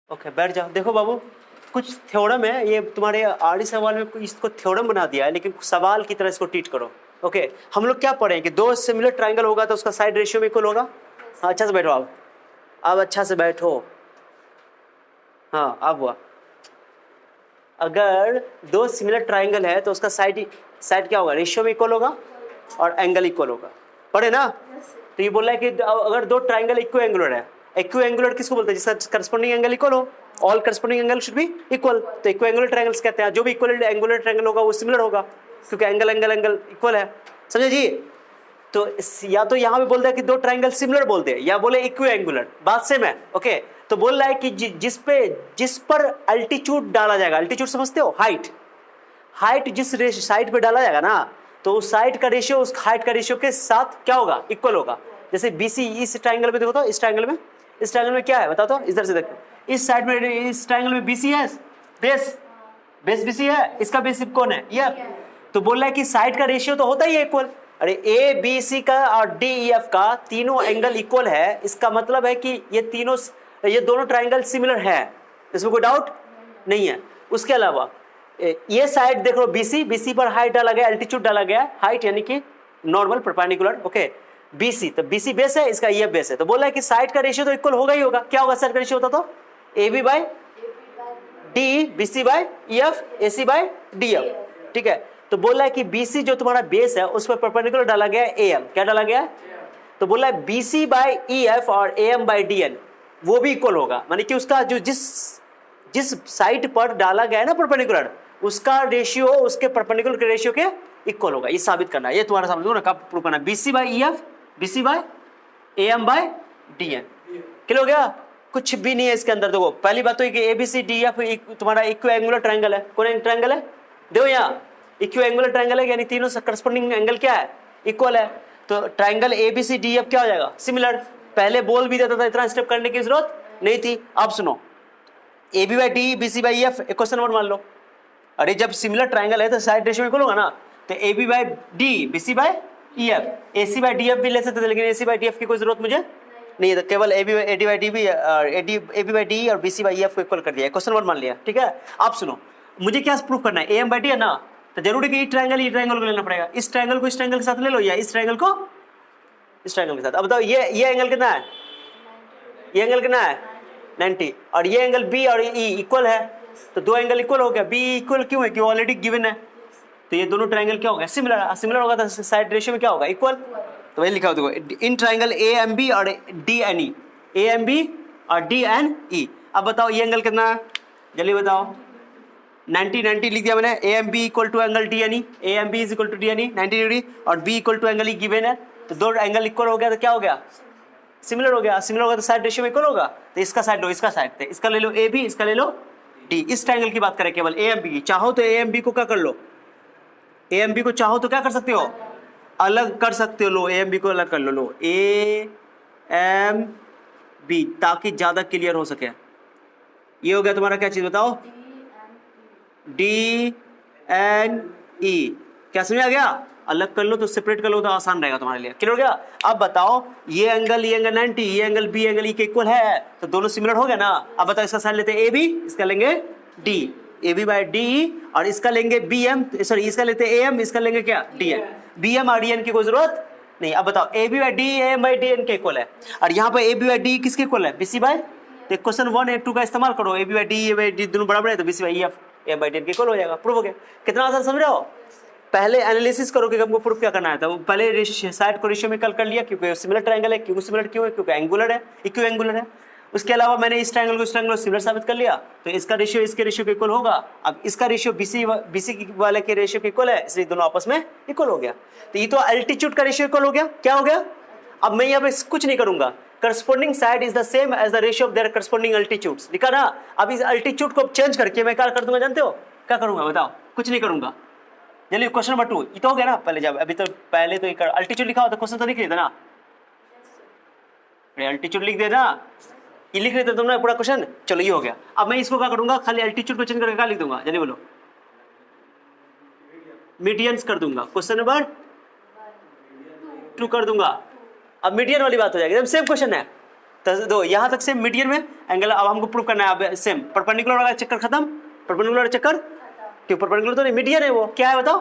Okay बैठ जाओ। देखो बाबू, कुछ थ्योरम है, ये तुम्हारे आरडी सवाल में इसको थ्योरम बना दिया है, लेकिन सवाल की तरह इसको ट्रीट करो। ओके, हम लोग क्या पढ़े कि दो सिमिलर ट्राइंगल होगा तो उसका साइड रेशियो में इक्वल होगा। हाँ अच्छा से बैठो आप, अब अच्छा से बैठो। हाँ अब हुआ, अगर दो सिमिलर ट्राइंगल है तो उसका साइड क्या होगा, रेशियो में इक्वल होगा और एंगल इक्वल होगा। पढ़े ना? तो ये बोल रहा है कि अगर दो ट्राइंगल इक्व एंगुलर है, इक्व एंगुलर किसको बोलते हैं, जिसका करस्पॉन्डिंग एंगल इक्वल हो, all corresponding angle should be equal. तो इक्व एंगुलर ट्राइंगल्स कहते हैं, जो भी इक्वल एंगुलर ट्राइंगल होगा वो सिमिलर होगा, क्योंकि एंगल एंगल एंगल इक्वल है। समझे जी? तो या तो यहाँ पे बोल दिया कि दो ट्राइंगल सिमिलर बोलते हैं, या बोले इक्व एंगुलर, बात सेम है। ओके, तो बोल रहा है कि जिस पर अल्टीट्यूड डाला जाएगा, अल्टीट्यूड समझते हो, हाइट जिस साइड पे डाला जाएगा ना, तो उस साइड का रेशियो उस हाइट का रेशियो के साथ क्या होगा, इक्वल होगा। जैसे बीसी इस ट्राइंगल में देखो तो, इस ट्राइंगल में क्या है बताओ तो, इधर से देखो, इस साइड में, इस ट्राइंगल में बीसी है, बेस बीसी है, इसका बेस कौन है, ये। तो बोल रहा है कि साइड का रेशियो तो होता ही है इक्वल। अरे ए बी सी का और डी ई एफ का तीनों एंगल इक्वल है, इसका मतलब है कि ये दोनों ट्राइंगल सिमिलर है, इसमें कोई डाउट नहीं है। उसके अलावा ये साइड देख लो, बीसी पर हाइट डाला गया, एल्टीट्यूड डाला गया, हाइट यानी कि नॉर्मल परपेंडिकुलर। ओके, बीसी, तो बीसी बेस है, इसका ये बेस है, तो बोला है कि साइड का रेशियो तो इक्वल होगा ही होगा। क्या होगा साइड का रेशियो होता तो, A B by D, BC by E F, A C by D F. ठीक है, तो बोला है कि बीसी जो तुम्हारा बेस है उस पर परपेंडिकुलर डाला गया है ए एम। क्या डाला गया है? तो बोला है बीसी बाई ई एफ और A M by D N वो भी इक्वल होगा, माने कि उसका जो जिस साइड पर डाला गया है ना परपेंडिकुलर, उसका रेशियो उसके परपेंडिकुलर के रेशियो के इक्वल होगा। ये साबित करना है, ये तुम्हारा साबित होगा, कब प्रूव करना है, BC by E F, BC by A M by D N. Clear हो गया? कुछ भी नहीं है इसके अंदर। देखो पहली बात तो ये कि A B C D F तुम्हारा इक्व एंगुलर ट्राइंगल है। कौन ट्राइंगल है? देखो यहाँ इक्व एंगुलर ट्राइंगल है, यानी तीनों करस्पॉन्डिंग एंगल क्या है, इक्वल है। तो triangle A B C D F क्या हो जाएगा, सिमिलर। पहले बोल भी देता था, इतना स्टेप करने की जरूरत नहीं थी। अब सुनो, A B by D, B C by F, question number मान लो। अरे जब सिमिलर ट्राइंगल है तो साइड रेशियो में इक्वल होगा ना, तो A B by D, B C by E F, A C by D F भी ले सकते थे, लेकिन A C by D F की कोई जरूरत मुझे नहीं है, तो केवल ए बी बाई डी भी, ए बी बाई डी और B C by E F को इक्वल कर दिया, क्वेश्चन नंबर मान लिया। ठीक है, आप सुनो, मुझे क्या प्रूफ करना है, ए एम बाई डी है ना, तो जरूरी कि ये ट्राइंगल को लेना पड़ेगा। इस ट्राइंगल को इस ट्राइंगल के साथ ले लो, या इस ट्राइंगल को इस ट्राइंगल के साथ। अब बताओ ये एंगल कितना है, ये एंगल कितना है 90, और ये एंगल बी और ई इक्वल है, तो दो एंगल इक्वल हो गया। बी इक्वल क्यों है, क्यों ऑलरेडी गिवन है, तो ये दोनों ट्राइंगल क्या हो गया, सिमिलर होगा, तो साइड रेशियो में क्या होगा, इक्वल। तो वही लिखा हो देखो, इन ट्राइंगल ए एम बी और D N E, A M B और डी एन ई। अब बताओ ये एंगल कितना है, जल्दी बताओ। 90 लिख दिया मैंने, A M B equal to angle D N E, A M B is equal to D N E 90 degree, और B equal to angle E given है, तो दो एंगल इक्वल हो गया, तो क्या हो गया, सिमिलर हो गया। सिमिलर होगा तो साइड रेशियो में इक्वल होगा, तो इसका साइड लो, इसका साइड, इसका ले लो ए बी, इसका ले लो डी। इस ट्राइंगल की बात करें केवल ए एम बी की, चाहो तो ए एम बी को क्या कर लो, ए एम बी को चाहो तो क्या कर सकते हो, अलग कर सकते हो, लो ए एम बी को अलग कर लो ए एम बी, ताकि ज्यादा क्लियर हो सके। ये हो गया तुम्हारा क्या चीज बताओ, डी एन ई। क्या समझ आ गया? अलग कर लो तो सेपरेट कर लो तो आसान रहेगा तुम्हारे लिए। क्लियर हो गया? अब बताओ ये एंगल 90, ये एंगल बी एंगल ई के इक्वल है, तो दोनों सिमिलर हो गया ना। अब बताओ इसका साइड लेते हैं ए बी, इसका लेंगे D, A B by D, और इसका लेंगे बी एम, सॉरी इसका लेते हैं ए एम, इसका लेंगे क्या, डी एन। बी एम और डी एन की कोई जरूरत नहीं। अब बताओ A B by D, A M by D N के इक्वल है, और यहाँ पे ए बी बाई डी किसके इक्वल है, बी सी बाई। तो क्वेश्चन 1 और 2 का इस्तेमाल करो, A B by D, A by D दोनों बराबर है, तो B C by E F, A by D N के इक्वल हो जाएगा। प्रूफ हो गया। कितना आसान समझ रहे हो? पहले एनालिसिस करो कि हमको प्रूफ क्या करना है, तो पहले साइड को रेशियो में कल कर लिया, क्योंकि सिमिलर ट्रायंगल है। क्यों सिमिलर, क्यों है, क्योंकि एंगुलर है, इक्व एंगुलर है। उसके अलावा मैंने इस ट्रायंगल को इस ट्रायंगल सिमिलर साबित कर लिया, तो इसका रेशियो इसके रेशियो के इक्वल होगा। अब इसका रेशियो बीसी वाले के रेशियो के इक्वल है, इसलिए दोनों आपस में इक्वल हो गया। तो ये तो अल्टीट्यूड का रेशियो इक्वल हो गया। क्या हो गया? अब मैं यहाँ पे कुछ नहीं करूंगा, corresponding side is the same as the ratio of their corresponding altitudes, लिखा ना। अब इस अल्टीट्यूड को चेंज करके मैं क्या कर दूंगा जानते हो? क्या करूंगा बताओ? कुछ नहीं करूंगा। चलिए क्वेश्चन नंबर 2 ये तो हो गया ना। पहले जब अभी तो पहले तो अल्टीट्यूड लिखा हो तो क्वेश्चन तो लिख लेते ना, अल्टीट्यूड लिख देना, ये लिख लेते तुमने पूरा क्वेश्चन। चलो ये हो गया। अब मैं इसको क्या करूंगा, खाली अल्टीट्यूड को चेंज करके क्या लिख दूंगा, जल्दी बोलो, मीडियंस कर दूंगा। क्वेश्चन नंबर 2 कर दूंगा। अब मीडियन वाली बात हो जाएगी, सेम क्वेश्चन है। दो यहाँ तक सेम मीडियन में एंगल। अब हमको प्रूव करना है, अब सेम परपेंडिकुलर वाला चक्कर खत्म, परपेंडिकुलर चक्कर क्यों, परपेंडिकुलर तो नहीं, मीडियन है वो, क्या है बताओ,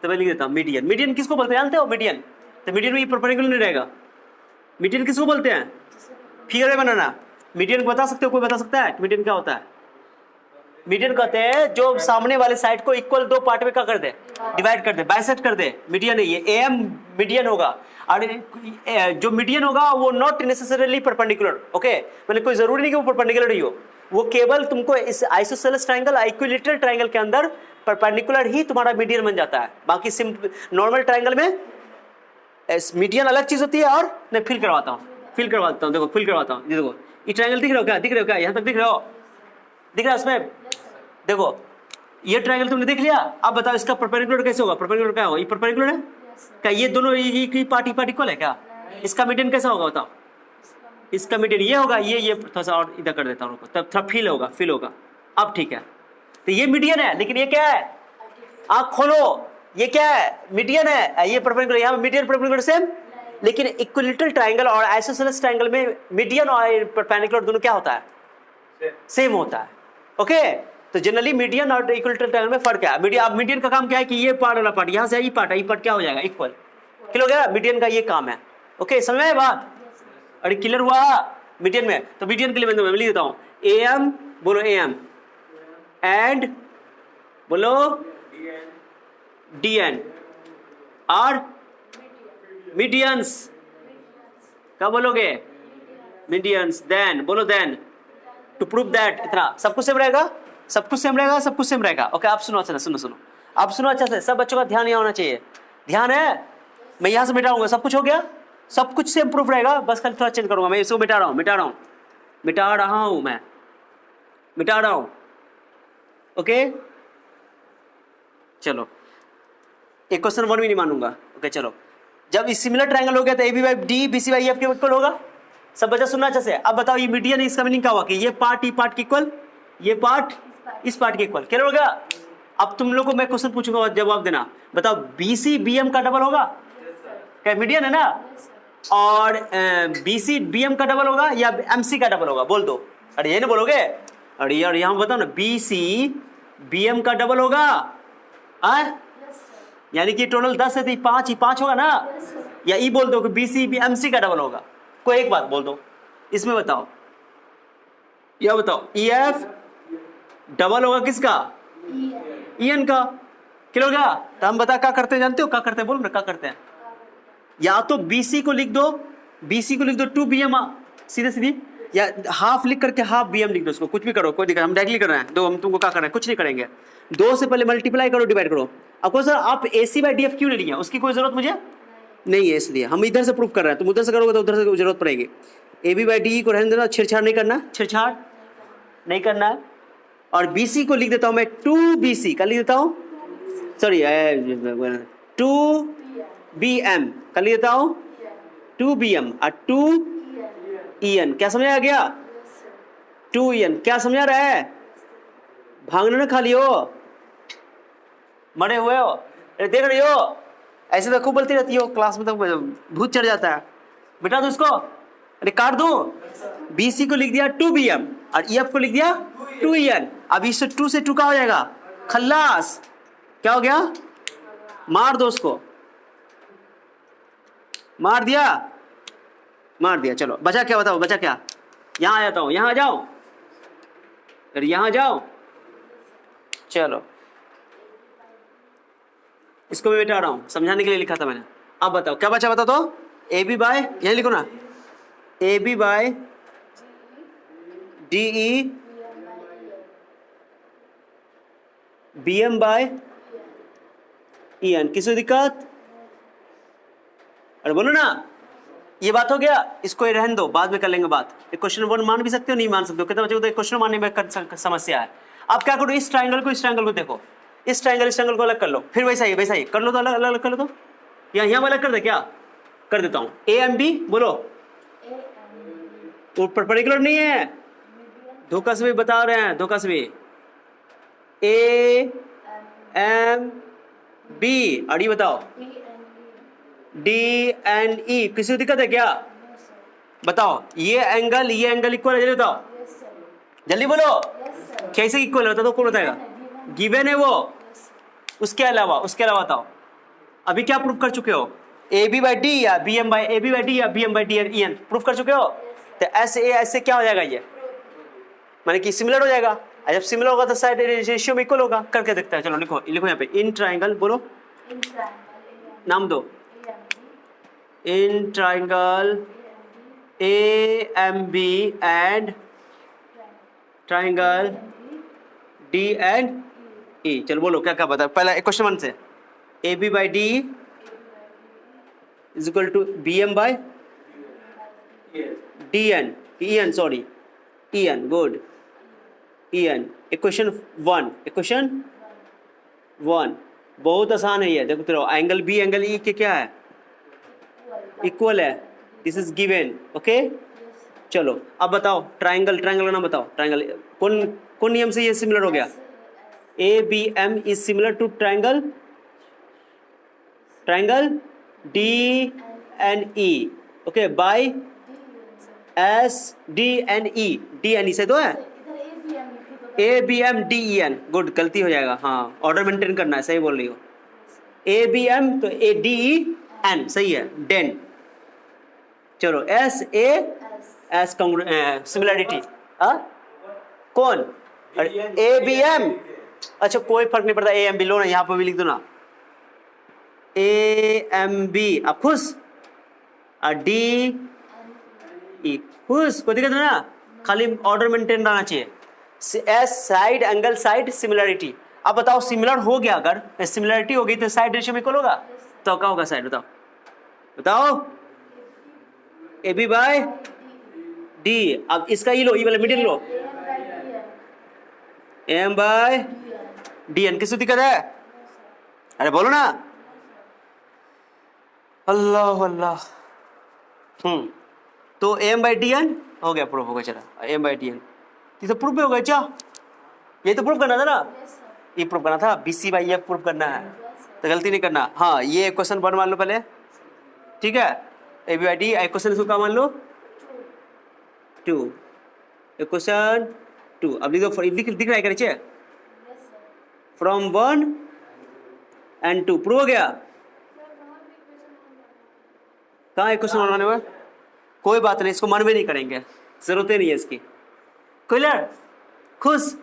तो मैं लिख देता हूँ मीडियन। मीडियन किसको बोलते हैं जानते हो, मीडियन, तो मीडियन में ये परपेंडिकुलर नहीं रहेगा। मीडियन किसको बोलते हैं, फिगर में बनाना, मीडियन को बता सकते हो, कोई बता सकता है मीडियन क्या होता है? मीडियन कहते हैं जो सामने वाले साइड को इक्वल दो पार्ट में क्या कर दे, डिवाइड कर दे, बाइसेक्ट कर दे, मीडियन है ये, एम मीडियन होगा। और जो मीडियन होगा वो नॉट नेसेसरीली परपेंडिकुलर, ओके, मतलब कोई जरूरी नहीं कि वो परपेंडिकुलर ही हो, वो केवल तुमको इस आइसोसेलेस ट्रायंगल, इक्विलैटरल ट्रायंगल के अंदर परपेंडिकुलर ही तुम्हारा मीडियन बन जाता है। बाकी नॉर्मल ट्रायंगल में मीडियन अलग चीज होती है। और मैं फिल करवाता हूँ, देखो फिल करवाता हूँ, ये देखो ये ट्रायंगल दिख रहे हो क्या, दिख रहे हो क्या, यहाँ तक दिख रहे हो, दिख रहा है उसमें, देखो ये ट्रायंगल तुमने देख लिया। अब बताओ इसका परपेंडिकुलर कैसे होगा, परपेंडिकुलर क्या होगा, ये परपेंडिकुलर है क्या, ये दोनों ये पार्ट इक्वल है क्या, इसका मीडियन कैसा होगा बताओ, इसका मीडियन ये होगा, ये थोड़ा सा और इधर कर देता हूँ, तब थोड़ा फील होगा। अब ठीक है, तो ये मीडियन है, लेकिन ये क्या है, आँख खोलो, ये क्या है, मीडियन है, ये परपेंडिकुलर, यहाँ मीडियन परपेंडिकुलर सेम, लेकिन इक्विलैटरल ट्रायंगल और आइसोसेलेस ट्रायंगल में मीडियन और परपेंडिकुलर दोनों क्या होता है, सेम होता है, ओके। तो जनरली मीडियन और इक्विलैटरल ट्रायंगल में फर्क है। मीडियन का काम क्या है कि ये पार्ट वाला पार्ट यहाँ से ये पार्ट क्या हो जाएगा, इक्वल, क्लियर हो गया, मीडियन का ये काम है, ओके, समझ में बात, अरे क्लियर हुआ मीडियन में। तो मीडियन के लिए मैं लिख देता हूँ एम, बोलो एम, एंड बोलो डीएन और मीडियंस, क्या बोलोगे, मीडियंस, देन बोलो देन, टू प्रूव दैट, इतना सब कुछ सेम रहेगा, सब कुछ सेम रहेगा, ओके। आप सुनो अच्छा से, सुनो आप सुनो अच्छा से, सब बच्चों का ध्यान यहाँ होना चाहिए, ध्यान है, मैं यहाँ से मिटाऊंगा, सब कुछ हो गया, सब कुछ सेम प्रूफ रहेगा, बस खाली थोड़ा चेंज करूंगा, मैं इसको मिटा रहा हूँ, ओके। चलो एक क्वेश्चन 1 भी नहीं मानूंगा, ओके। चलो जब सिमिलर ट्रायंगल हो गया तो A B by D, B C by F के इक्वल होगा, सब बच्चा सुनना अच्छे से। अब बताओ ये मीडियन है, इसका मीनिंग क्या हुआ कि ये पार्ट के इक्वल, ये पार्ट इस पार्ट के इक्वल, क्लियर हो गया। अब तुम लोग को मैं क्वेश्चन पूछूंगा, जवाब देना, बताओ बी सी बी एम का डबल होगा क्या, मीडियन है ना, और बी सी बी एम का डबल होगा या एम सी का डबल होगा, बोल दो, अरे ये नहीं बोलोगे, अरे यार यहाँ बताओ ना, बी सी बी एम का डबल होगा, यानी कि टोटल 10 है तो 5 होगा ना, या ई बोल दो कि B C B M C का डबल होगा, कोई एक बात बोल दो, इसमें बताओ, या बताओ ई एफ डबल होगा किसका, ई एन का, क्लियर हो गया। तो हम बता क्या करते हैं, जानते हो क्या करते हैं, बोलो ना क्या करते हैं, या तो BC को लिख दो 2 BM सीधे, या हाफ लिख करके हाफ BM लिख दो, उसको कुछ भी करो, कोई दिक्कत, हम डायरेक्टली कर रहे हैं, दो हम तुमको क्या कर रहे हैं, कुछ नहीं करेंगे, 2 से पहले मल्टीप्लाई करो, डिवाइड करो। अब सर आप AC/DF क्यों ले लिए, उसकी कोई जरूरत मुझे नहीं है, इसलिए हम इधर से प्रूफ कर रहे हैं, तुम उधर से करोगे तो उधर से जरूरत पड़ेगी। AB/DE को रहने देना, छेड़छाड़ नहीं करना है, और BC को लिख देता हूं मैं 2BC, का लिख देता हूं, सॉरी 2BM का लिख देता हूं 2BM और 2EN, क्या समझ आ गया, 2EN क्या समझ रहा है, भागना ना खाली हो, मरे हुए हो, देख रही हो, ऐसे तो खूब बोलती रहती हो क्लास में, तो भूत चढ़ जाता है, बेटा तो इसको अरे काट दो। BC को लिख दिया 2BM और EF को लिख दिया 2EN, अब इससे 2 से 2 का हो जाएगा खल्लास, क्या हो गया, मार दो उसको, मार दिया, चलो बचा क्या, बताओ बचा क्या, यहाँ आ जाता हूँ, यहाँ आ जाओ, अरे यहाँ जाओ, चलो इसको मैं मिटा रहा हूँ, समझाने के लिए लिखा था मैंने। अब बताओ क्या बचा, बताओ तो, AB बाय, यही लिखो ना, AB by DE BM by EN, किसी दिक्कत, अरे बोलो ना, ये बात हो गया, इसको रहने दो, बाद में कर लेंगे बात। क्वेश्चन 1 मान भी सकते हो, नहीं मान सकते हो, कितने बच्चों को क्वेश्चन मानने में समस्या है। अब क्या करो, इस ट्रायंगल को देखो, इस ट्रायंगल को अलग कर लो, फिर वैसा ही कर लो, तो अलग कर लो, तो यहाँ अलग कर दे, क्या कर देता हूँ, AMB बोलो, वो परपेंडिकुलर नहीं है, धोखा से भी बता रहे हैं, धोखा से भी, AMB और ये बताओ DNE, किसी को दिक्कत है क्या, बताओ ये एंगल इक्वल है, जल्दी बताओ, जल्दी बोलो, कैसे इक्वल है बता दो, कौन बताएगा? गिवन है वो। उसके अलावा बताओ, अभी क्या प्रूफ कर चुके हो? ए बी बाई डी या B M by D E N proof कर चुके हो। तो ऐसे क्या हो जाएगा ये, माने कि सिमिलर हो जाएगा। जब सिमिलर होगा तो साइड रेशियो में इक्वल होगा। करके देखते हैं, चलो लिखो यहाँ पे इन ट्राइंगल, बोलो नाम दो, इन triangle A M B and triangle D and E. चलो बोलो क्या क्या बता, पहला क्वेश्चन 1 से, A B by D is equal to B M by D N, E N, sorry E N, good, E N. Equation 1 बहुत आसान है ये, देखो तेरा एंगल बी एंगल ई के क्या है, इक्वल है, दिस इज गिवन, ओके। चलो अब बताओ ट्राइंगल का नाम बताओ। ट्राइंगल कौन नियम से ये सिमिलर हो गया? A B M is similar to triangle D N E, okay, by S D N E से तो है, A B M D E N, good, गलती हो जाएगा, हाँ ऑर्डर मेंटेन करना है, सही बोल रही हो। ए बी एम तो ए डी ई एन, सही है, डेन। चलो एस ए एस सिमिलरिटी, कौन? ए बी एम, अच्छा कोई फर्क नहीं पड़ता, ए एम बी लो ना, यहाँ पर भी लिख दो ना, ए एम बी, आप खुश, डी ई खुश, कोई दिक्कत नहीं ना, खाली ऑर्डर मेंटेन रहना चाहिए। S side angle side similarity. अब बताओ सिमिलर हो गया, अगर सिमिलरिटी हो गई तो साइड रेशियो में इक्वल होगा, तो क्या होगा साइड, बताओ ए बी बाय डी। अब इसका ई लो, ई वाला मिडिल लो, एम बाय डी एन, किसको दिक्कत है? अरे बोलो ना, अल्लाह अल्लाह। तो एम बाई डी एन हो गया, प्रूफ हो गया, चला एम बाई डी एन, ये तो प्रूफ हो गया, क्या ये तो प्रूफ करना था ना, ये प्रूफ करना था, B C by F proof करना है, तो गलती नहीं करना। हाँ ये क्वेश्चन 1 मान लो पहले, ठीक है, A B by D, question इसको क्या मान लो 2, क्वेश्चन 2। अब दिख रहा है नीचे, फ्रॉम 1 एंड 2 प्रूव हो गया। कहाँ है क्वेश्चन बनाने हुआ? कोई बात नहीं, इसको मन में नहीं करेंगे, जरूरत ही नहीं है इसकी, क्लियर, खुश।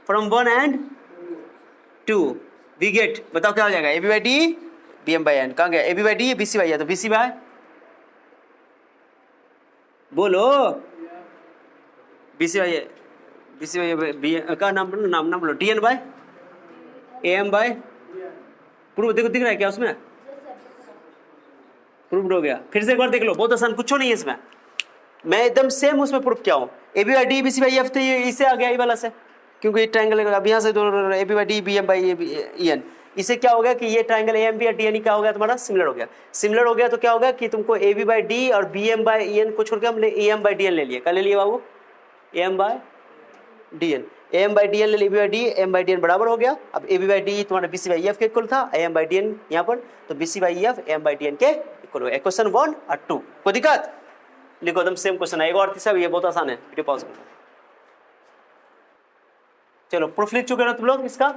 फ्रॉम 1 एंड 2 वी गेट, बताओ क्या हो जाएगा, A B by D B M by N, कहाँ गया, A B by D B C by है, तो बी सी बाय, बोलो बी सी बाई, बी का नाम बोलो, D N by A M by, proof देखो, दिख रहा है क्या उसमें, प्रूफ हो गया। फिर से एक बार देख लो, बहुत आसान, कुछ नहीं है इसमें, मैं एकदम सेम उसमें प्रूफ किया हूँ। A B by D B C by F, तो ये इससे आ गया ई वाला से, क्योंकि ये ट्रायंगल है, अब यहाँ से A B by D B M by E N, इससे क्या हो गया कि ये ट्रायंगल ए एम बी या डी एन ई क्या हो गया तुम्हारा, सिमिलर हो गया। सिमिलर हो गया तो क्या होगा कि तुमको ए बी बाई डी और B M by E N को छोड़ के हमने A M by D N ले लिया, क्या ले लिया बाबू, A M by D N, A M by D N ले लिया, A B by D M by D N बराबर हो गया। अब ए बी बाई डी तुम्हारा बी सी बाई एफ के इक्वल था, A M by D N यहाँ पर, तो B C by F A M by D N के इक्वल हो गया। क्वेश्चन 1 और 2, कोई दिक्कत? लिखो एकदम सेम क्वेश्चन है। एक और तीसरा, ये बहुत आसान है, वीडियो पॉज करो। चलो प्रूफ लिख चुके हो तुम लोग इसका,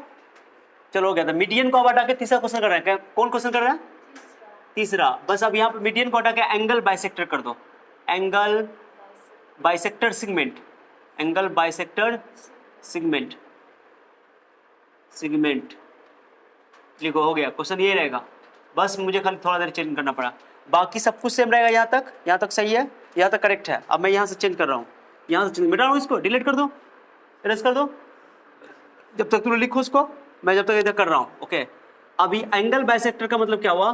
चलो हो गया था। मीडियन को अब हटा के तीसरा क्वेश्चन कर रहे हैं, कौन क्वेश्चन कर रहा है? तीसरा। बस अब यहाँ पे मीडियन को हटा के एंगल बाइसेक्टर कर दो, angle bisector segment, angle bisector segment, segment लिखो, हो गया क्वेश्चन, ये रहेगा। बस मुझे खाली थोड़ा देर चेंज करना पड़ा, बाकी सब कुछ सेम रहेगा। यहाँ तक सही है, यहाँ तक करेक्ट है। अब मैं यहाँ से चेंज कर रहा हूँ, यहाँ से मिटा रहा हूँ, इसको डिलीट कर दो, इरेज कर दो, जब तक तुम लिखो उसको, मैं जब तक इधर कर रहा हूँ। ओके, अभी एंगल बाइसेक्टर का मतलब क्या हुआ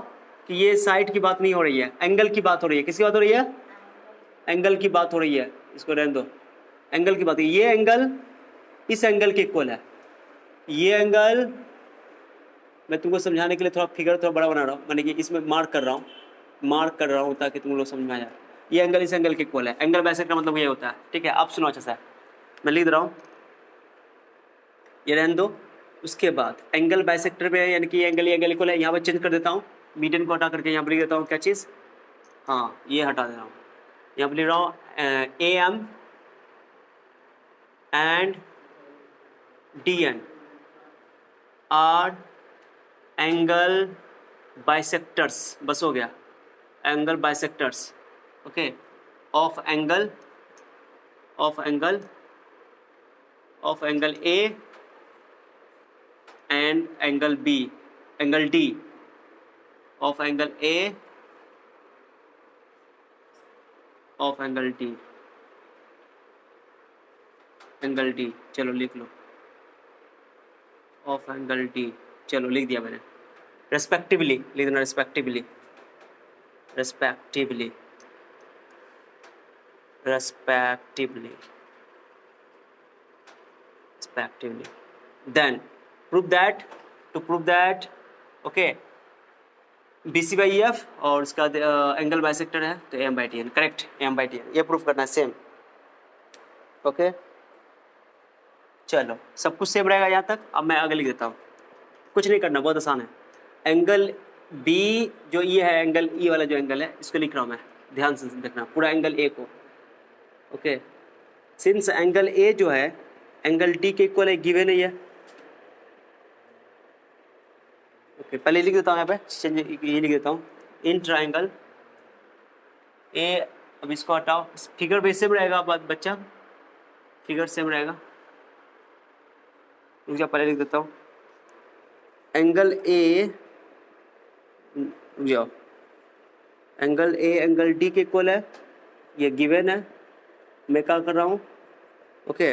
कि ये साइड की बात नहीं हो रही है, एंगल की बात हो रही है। किसकी बात हो रही है? एंगल की बात हो रही है, इसको रहने दो, एंगल की बात है। ये एंगल इस एंगल के इक्वल है, ये एंगल, मैं तुमको समझाने के लिए थोड़ा फिगर थोड़ा बड़ा बना रहा हूँ, मैंने कि इसमें मार्क कर रहा हूँ ताकि तुम लोग समझ में आ जाए। ये एंगल इस एंगल के इक्वल है, एंगल बाइसेक्टर मतलब ये होता है। ठीक है, आप सुनो अच्छा सा, मैं लिख रहा हूँ, ये रहने दो। उसके बाद एंगल बाइसेक्टर पे यानी कि एंगल इक्वल है, यहाँ पर चेंज कर देता हूँ, मीडियन को हटा करके यहाँ पर लिख देता हूँ क्या चीज़, हाँ ये हटा दे रहा हूँ, यहाँ पर लिख रहा हूँ A M and D N are angle bisectors, बस हो गया, angle bisectors, okay, of angle A and angle B, angle D, of angle A of angle D, angle D, चलो लिख लो, ऑफ एंगल डी, चलो लिख दिया मैंने, रेस्पेक्टिवली लिख देना, respectively, respectively, respectively, respectively, then prove that, to prove that, okay, B C by F और उसका एंगल बाइसेक्टर है तो M by T N, correct, M by T N, ये प्रूफ करना है सेम, ओके। चलो सब कुछ सेम रहेगा यहाँ तक। अब मैं आगे लिख देता हूँ, कुछ नहीं करना, बहुत आसान है। एंगल बी जो ये है, एंगल ई वाला जो एंगल है, इसको लिख रहा हूँ मैं, ध्यान से देखना पूरा एंगल ए को, ओके। सिंस एंगल ए जो है एंगल डी के इक्वल है, गिवन है ये, ओके। पहले लिख देता हूँ यहाँ पे, ये लिख देता हूँ, इन ट्राइंगल ए, अब इसको हटाओ, फिगर भी सेम रहेगा बच्चा, फिगर सेम रहेगा, रुक पहले लिख देता हूँ, एंगल ए, जाओ, एंगल ए एंगल डी के इक्वल है, ये गिवन है, मैं क्या कर रहा हूँ, ओके,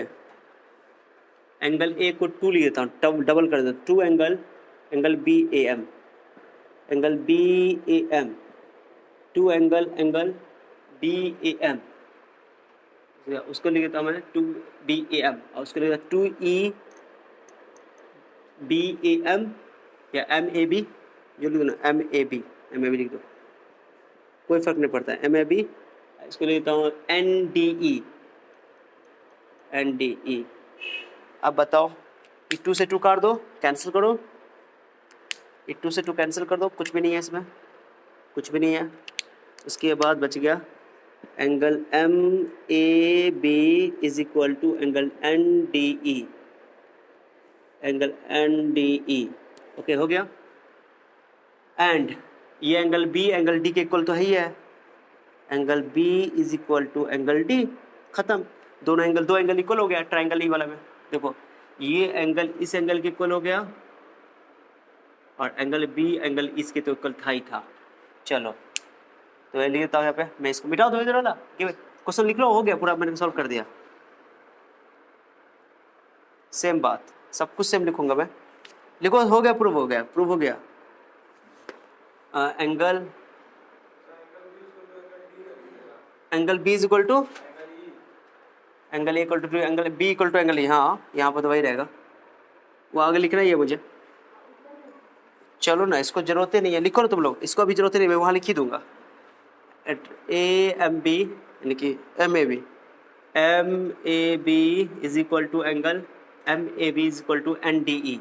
एंगल ए को 2 लिख देता हूँ, डबल कर देता हूँ, 2 angle B A M, angle B A M, 2 angle B A M, उसको लिख देता हूँ मैं 2 बी ए एम, और उसको लिख देता 2 ई बी ए एम या एम ए बी, जो लिख दो ना, एम ए बी लिख दो, कोई फर्क नहीं पड़ता है, एम ए बी, इसको लिख देता हूँ एन डी ई। अब बताओ, 2 से 2 काट दो, कैंसिल करो, 2 से 2 कैंसिल कर दो, कुछ भी नहीं है इसमें, कुछ भी नहीं है। उसके बाद बच गया angle M A B is equal to angle N D E, angle N D E, okay, हो गया। एंड ये एंगल बी एंगल डी के इक्वल तो है ही है, angle B is equal to angle D, खत्म, दो एंगल इक्वल हो गया ट्राइंगल ई वाला में। देखो ये एंगल इस एंगल के इक्वल हो गया, और एंगल बी एंगल इसके तो इक्वल था ही था। चलो तो ये लिख देता हूँ यहाँ पे, मैं इसको मिटा दो इधर वाला, क्वेश्चन लिख लो, हो गया पूरा, मैंने सॉल्व कर दिया। सेम बात, सब कुछ सेम लिखूंगा मैं, लिखो, हो गया, प्रूव हो गया। Angle B is equal to angle A equal to angle B equal to angle E, हाँ यहाँ पर तो वही रहेगा, वो आगे लिखना ही है मुझे। चलो ना, इसको जरूरत ही नहीं है, लिखो ना तुम लोग, इसको अभी जरूरत ही नहीं, मैं वहाँ लिख ही दूंगा। एट ए एम बी यानी कि M A B is equal to angle M A B is equal to N D E,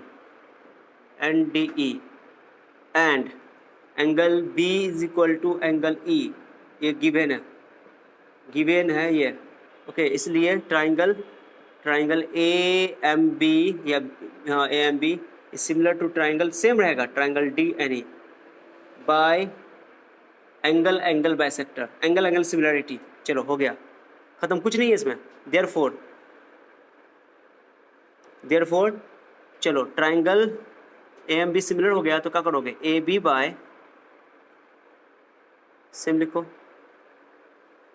and angle B is equal to angle E, ये गिवन है ये, ओके। इसलिए ट्राइंगल ए एम बी या हाँ A M B is similar to triangle, same रहेगा triangle D N E by angle bisector, angle similarity. चलो हो गया, खत्म, कुछ नहीं है इसमें। देयरफॉर चलो triangle A M B similar हो गया तो क्या करोगे, ए बी बाय, सेम लिखो,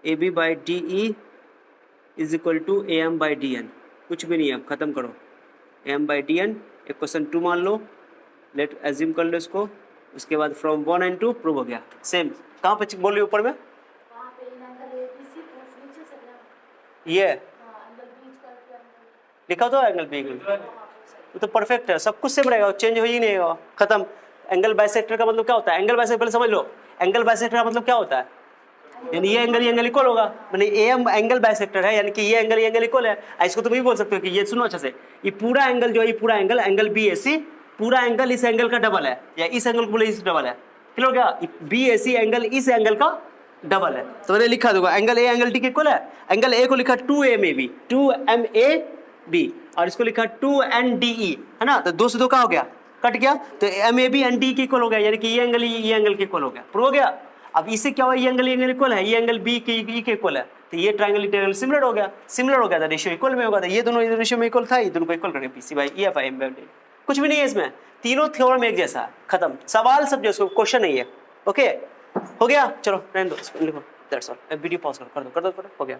A B by D E is equal to A M by D N, कुछ भी नहीं है, अब खत्म करो, A M by D N, एक क्वेश्चन 2 मान लो, लेट एज्यूम कर लो इसको, उसके बाद फ्रॉम 1 and 2 प्रूव हो गया। सेम कहाँ पे बोल रही ऊपर में, ये लिखा तो एंगल बी, वो तो परफेक्ट है, सब कुछ सेम रहेगा, चेंज हो ही नहीं होगा, खत्म। एंगल बाइसेक्टर का मतलब क्या होता है, एंगल बाइसेक्टर पहले समझ लो, एंगल बाइसेक्टर का मतलब क्या होता है, यानी ये एंगल इक्वल होगा, माने ए एम एंगल बाइसेक्टर है, यानी कि ये एंगल इक्वल है। इसको तुम भी बोल सकते हो कि ये, सुनो अच्छा से, ये पूरा एंगल जो है, ये पूरा एंगल बी ए सी, पूरा एंगल इस एंगल का डबल है, या इस एंगल को बोले इस डबल है, क्लियर हो गया। बी ए सी एंगल इस एंगल का डबल है, तो मैंने लिखा दूंगा एंगल ए एंगल डी के इक्वल है। एंगल ए को लिखा 2MAB, 2MAB, और इसको लिखा 2NDE, है ना। तो 2 से 2 का हो गया, कट गया, तो MAB ND के इक्वल हो गया, यानी कि ये एंगल के इक्वल हो गया, प्रूव हो गया। अब इससे क्या हुआ, ये एंगल इक्वल है, ये एंगल बी के इक्वल है, तो ये ट्रायंगल सिमिलर हो गया, तो रेशियो इक्वल में होगा, तो ये दोनों रेशियो में इक्वल था, ये दोनों को इक्वल करके PC by EF I am. कुछ भी नहीं है इसमें, तीनों थ्योरम एक जैसा है, खत्म, सवाल सब जो क्वेश्चन नहीं है। ओके, हो गया, चलो रहने दो, लिखो, दैट्स ऑल। वीडियो पॉज कर दो, हो गया।